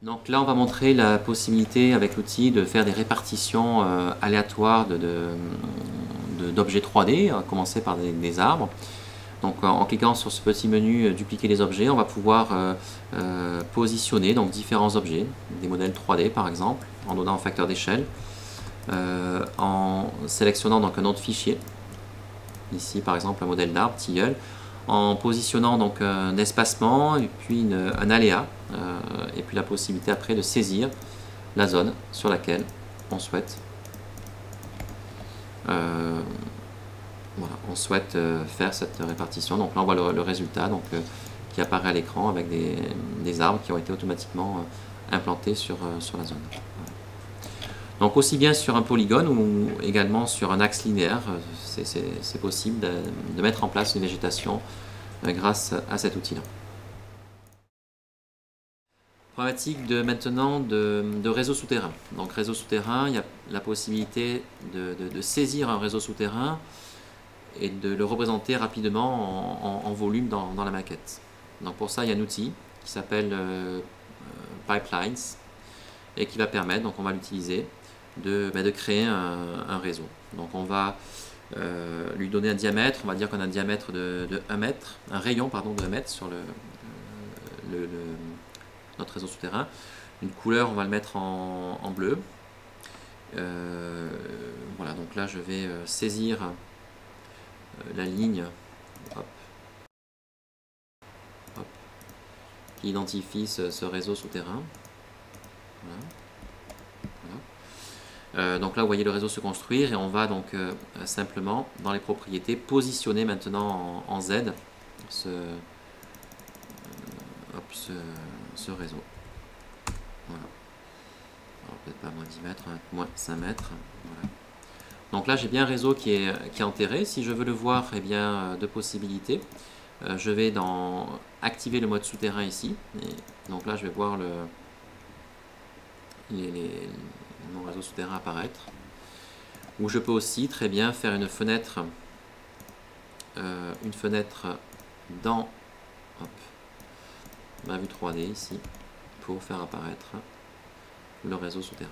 Donc là, on va montrer la possibilité avec l'outil de faire des répartitions aléatoires d'objets 3D, à commencer par des arbres. Donc en cliquant sur ce petit menu dupliquer les objets, on va pouvoir positionner donc différents objets, des modèles 3D par exemple, en donnant un facteur d'échelle, en sélectionnant donc un autre fichier, ici par exemple un modèle d'arbre, tilleul, en positionnant donc un espacement et puis un aléa, et puis la possibilité après de saisir la zone sur laquelle on souhaite faire cette répartition. Donc là on voit le résultat qui apparaît à l'écran avec des arbres qui ont été automatiquement implantés sur la zone. Donc aussi bien sur un polygone ou également sur un axe linéaire, c'est possible de mettre en place une végétation grâce à cet outil-là. Problématique maintenant de réseau souterrain. Donc réseau souterrain, il y a la possibilité de saisir un réseau souterrain et de le représenter rapidement en volume dans la maquette. Donc pour ça, il y a un outil qui s'appelle Pipelines et qui va permettre, donc on va l'utiliser, de créer un réseau. Donc on va lui donner un diamètre, on va dire qu'on a un diamètre de 1 mètre, un rayon pardon, de 1 mètre sur notre réseau souterrain. Une couleur, on va le mettre en bleu. Voilà, donc là je vais saisir la ligne hop, hop, qui identifie ce réseau souterrain. Voilà. Donc là vous voyez le réseau se construire et on va donc simplement dans les propriétés positionner maintenant en Z ce réseau. Voilà. Alors peut-être pas moins 10 mètres, hein, moins 5 mètres. Voilà. Donc là j'ai bien un réseau qui est enterré. Si je veux le voir, eh bien deux possibilités. Je vais activer le mode souterrain ici. Et donc là je vais voir mon réseau souterrain apparaître. Ou je peux aussi très bien faire une fenêtre dans ma vue 3D ici pour faire apparaître le réseau souterrain.